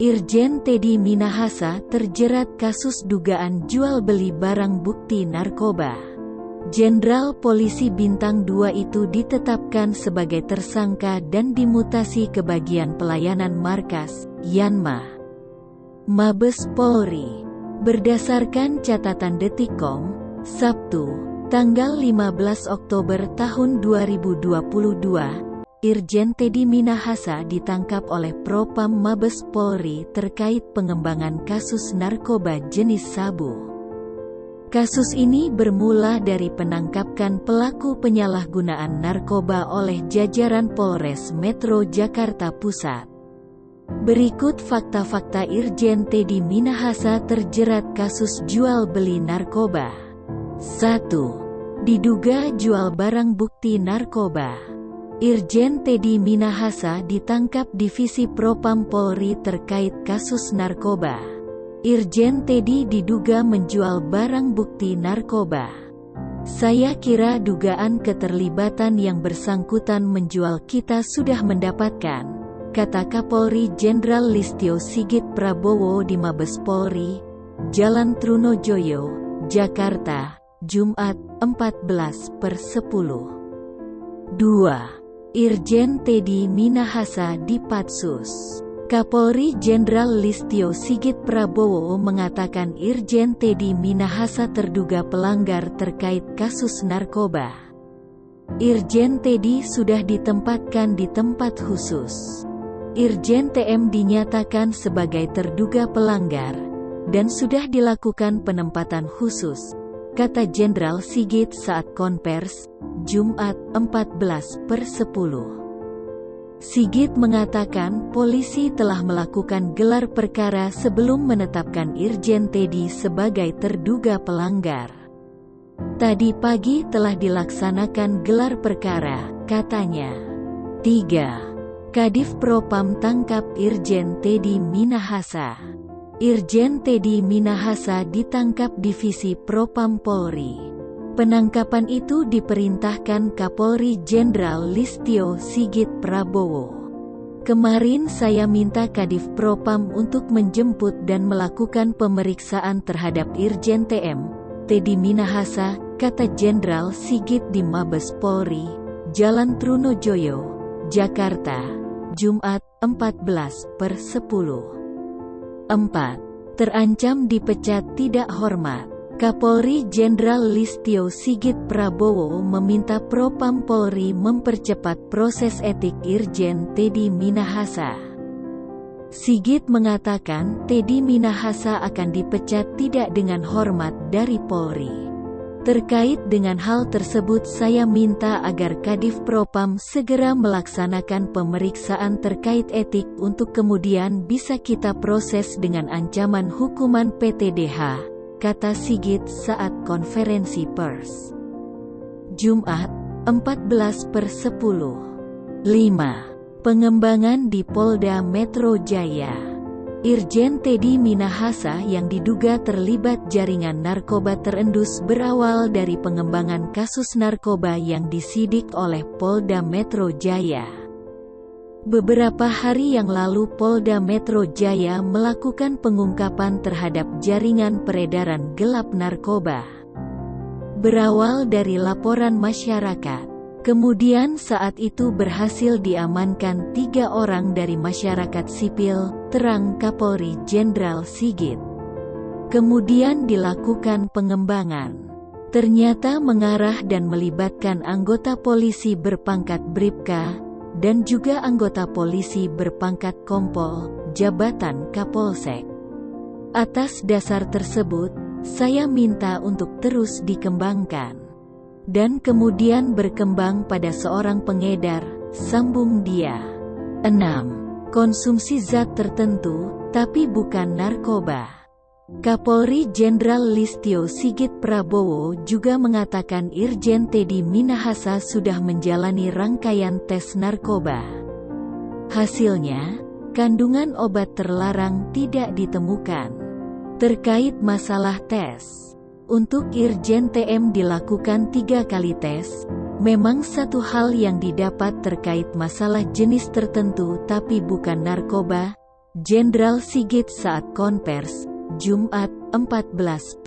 Irjen Teddy Minahasa terjerat kasus dugaan jual beli barang bukti narkoba. Jenderal Polisi Bintang 2 itu ditetapkan sebagai tersangka dan dimutasi ke bagian pelayanan markas, Yanma, Mabes Polri. Berdasarkan catatan Detikcom, Sabtu, tanggal 15 Oktober tahun 2022, Irjen Teddy Minahasa ditangkap oleh Propam Mabes Polri terkait pengembangan kasus narkoba jenis sabu. Kasus ini bermula dari penangkapan pelaku penyalahgunaan narkoba oleh jajaran Polres Metro Jakarta Pusat. Berikut fakta-fakta Irjen Teddy Minahasa terjerat kasus jual beli narkoba. 1. Diduga jual barang bukti narkoba. Irjen Teddy Minahasa ditangkap Divisi Propam Polri terkait kasus narkoba. Irjen Teddy diduga menjual barang bukti narkoba. Saya kira dugaan keterlibatan yang bersangkutan menjual kita sudah mendapatkan, kata Kapolri Jenderal Listio Sigit Prabowo di Mabes Polri, Jalan Trunojoyo, Jakarta, Jumat, 14/10. 2. Irjen Teddy Minahasa di Patsus. Kapolri Jenderal Listio Sigit Prabowo mengatakan Irjen Teddy Minahasa terduga pelanggar terkait kasus narkoba. Irjen Teddy sudah ditempatkan di tempat khusus. Irjen TM dinyatakan sebagai terduga pelanggar, dan sudah dilakukan penempatan khusus, kata Jenderal Sigit saat konvers, Jumat, 14/10. Sigit mengatakan polisi telah melakukan gelar perkara sebelum menetapkan Irjen Teddy sebagai terduga pelanggar. Tadi pagi telah dilaksanakan gelar perkara, katanya. 3. Kadif Propam tangkap Irjen Teddy Minahasa. Irjen Teddy Minahasa ditangkap Divisi Propam Polri. Penangkapan itu diperintahkan Kapolri Jenderal Listio Sigit Prabowo. Kemarin saya minta Kadif Propam untuk menjemput dan melakukan pemeriksaan terhadap Irjen TM Teddy Minahasa, kata Jenderal Sigit di Mabes Polri, Jalan Trunojoyo, Jakarta, Jumat, 14/10. 4. Terancam dipecat tidak hormat. Kapolri Jenderal Listio Sigit Prabowo meminta Propam Polri mempercepat proses etik Irjen Teddy Minahasa. Sigit mengatakan Teddy Minahasa akan dipecat tidak dengan hormat dari Polri. Terkait dengan hal tersebut saya minta agar Kadif Propam segera melaksanakan pemeriksaan terkait etik untuk kemudian bisa kita proses dengan ancaman hukuman PTDH, kata Sigit saat konferensi pers. Jumat, 14/10. 5. Pengembangan di Polda Metro Jaya. Irjen Teddy Minahasa yang diduga terlibat jaringan narkoba terendus berawal dari pengembangan kasus narkoba yang disidik oleh Polda Metro Jaya. Beberapa hari yang lalu Polda Metro Jaya melakukan pengungkapan terhadap jaringan peredaran gelap narkoba. Berawal dari laporan masyarakat, kemudian saat itu berhasil diamankan 3 orang dari masyarakat sipil, terang Kapolri Jenderal Sigit. Kemudian dilakukan pengembangan. Ternyata mengarah dan melibatkan anggota polisi berpangkat Bribka, dan juga anggota polisi berpangkat Kompol, jabatan Kapolsek. Atas dasar tersebut, saya minta untuk terus dikembangkan. Dan kemudian berkembang pada seorang pengedar, sambung dia. 6. Konsumsi zat tertentu, tapi bukan narkoba. Kapolri Jenderal Listio Sigit Prabowo juga mengatakan Irjen Teddy Minahasa sudah menjalani rangkaian tes narkoba. Hasilnya, kandungan obat terlarang tidak ditemukan. Terkait masalah tes, untuk Irjen TM dilakukan 3 kali tes. Memang satu hal yang didapat terkait masalah jenis tertentu tapi bukan narkoba, Jenderal Sigit saat konvers, Jumat, 14/10.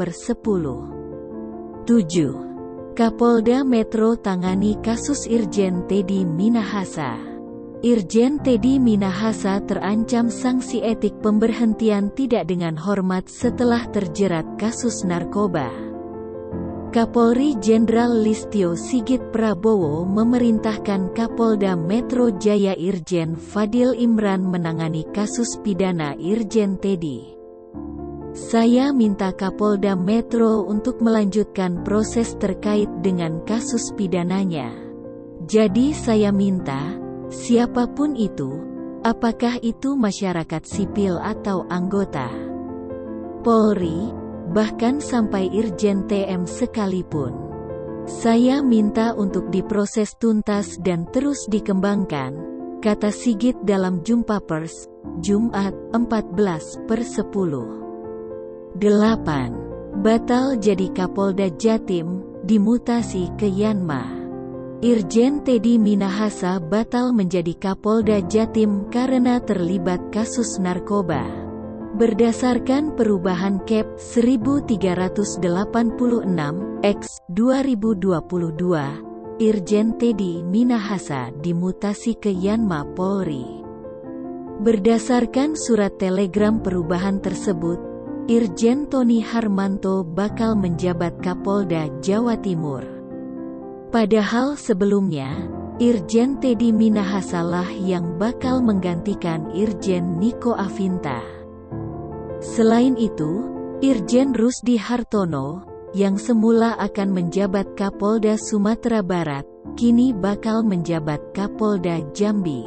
7. Kapolda Metro tangani kasus Irjen Teddy Minahasa. Irjen Teddy Minahasa terancam sanksi etik pemberhentian tidak dengan hormat setelah terjerat kasus narkoba. Kapolri Jenderal Listio Sigit Prabowo memerintahkan Kapolda Metro Jaya Irjen Fadil Imran menangani kasus pidana Irjen Teddy. Saya minta Kapolda Metro untuk melanjutkan proses terkait dengan kasus pidananya. Jadi saya minta, siapapun itu, apakah itu masyarakat sipil atau anggota Polri, bahkan sampai Irjen TM sekalipun, saya minta untuk diproses tuntas dan terus dikembangkan, kata Sigit dalam jumpa pers, Jumat, 14/10. 8. Batal jadi Kapolda Jatim, dimutasi ke Yanma. Irjen Teddy Minahasa batal menjadi Kapolda Jatim karena terlibat kasus narkoba. Berdasarkan perubahan Kep 1386/2022, Irjen Teddy Minahasa dimutasi ke Yanma Polri. Berdasarkan surat telegram perubahan tersebut, Irjen Tony Harmanto bakal menjabat Kapolda Jawa Timur. Padahal sebelumnya, Irjen Teddy Minahasa lah yang bakal menggantikan Irjen Niko Afinta. Selain itu, Irjen Rusdi Hartono, yang semula akan menjabat Kapolda Sumatera Barat, kini bakal menjabat Kapolda Jambi.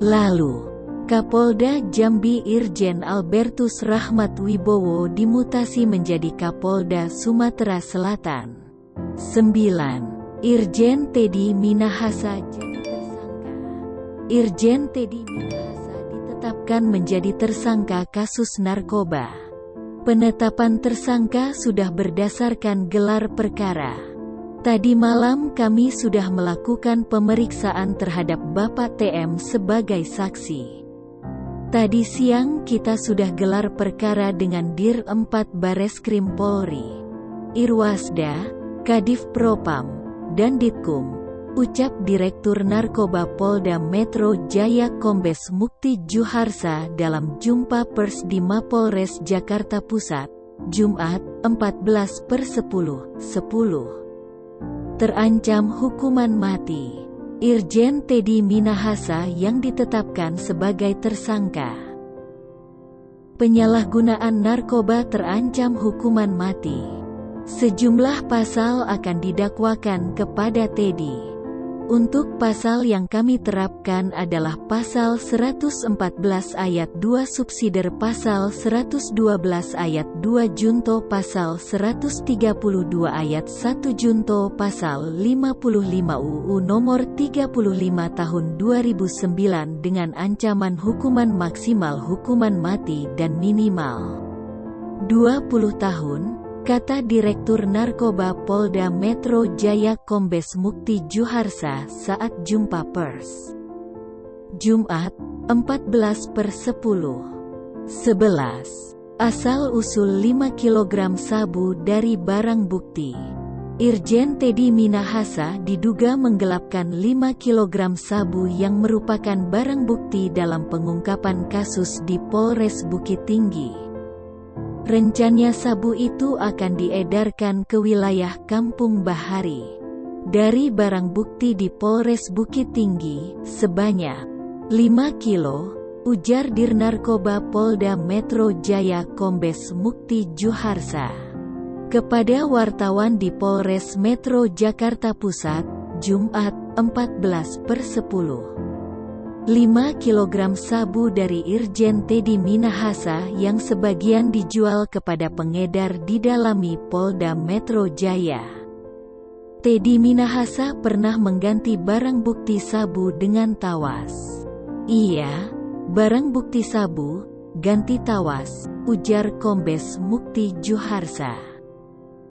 Lalu, Kapolda Jambi Irjen Albertus Rahmat Wibowo dimutasi menjadi Kapolda Sumatera Selatan. 9. Irjen Teddy Minahasa jadi tersangka. Irjen Teddy Minahasa ditetapkan menjadi tersangka kasus narkoba. Penetapan tersangka sudah berdasarkan gelar perkara. Tadi malam kami sudah melakukan pemeriksaan terhadap Bapak TM sebagai saksi. Tadi siang kita sudah gelar perkara dengan Dir 4 Bareskrim Polri, Irwasda, Kadif Propam, dan Ditkum, ucap Direktur Narkoba Polda Metro Jaya Kombes Mukti Juharsa dalam jumpa pers di Mapolres Jakarta Pusat, Jumat, 14/10/10. Terancam hukuman mati. Irjen Teddy Minahasa yang ditetapkan sebagai tersangka penyalahgunaan narkoba terancam hukuman mati. Sejumlah pasal akan didakwakan kepada Teddy. Untuk pasal yang kami terapkan adalah pasal 114 ayat 2 subsider pasal 112 ayat 2 junto pasal 132 ayat 1 junto pasal 55 UU nomor 35 tahun 2009 dengan ancaman hukuman maksimal hukuman mati dan minimal 20 tahun. Kata Direktur Narkoba Polda Metro Jaya Kombes Mukti Juharsa saat jumpa pers. Jumat, 14/10. 11. Asal-usul 5 kg sabu dari barang bukti. Irjen Teddy Minahasa diduga menggelapkan 5 kg sabu yang merupakan barang bukti dalam pengungkapan kasus di Polres Bukit Tinggi. Rencananya sabu itu akan diedarkan ke wilayah Kampung Bahari. Dari barang bukti di Polres Bukit Tinggi, sebanyak 5 kilo, ujar Dir Narkoba Polda Metro Jaya Kombes Mukti Juharsa kepada wartawan di Polres Metro Jakarta Pusat, Jumat, 14/10. 5 kg sabu dari Irjen Teddy Minahasa yang sebagian dijual kepada pengedar didalami Polda Metro Jaya. Teddy Minahasa pernah mengganti barang bukti sabu dengan tawas. Iya, barang bukti sabu, ganti tawas, ujar Kombes Mukti Juharsa.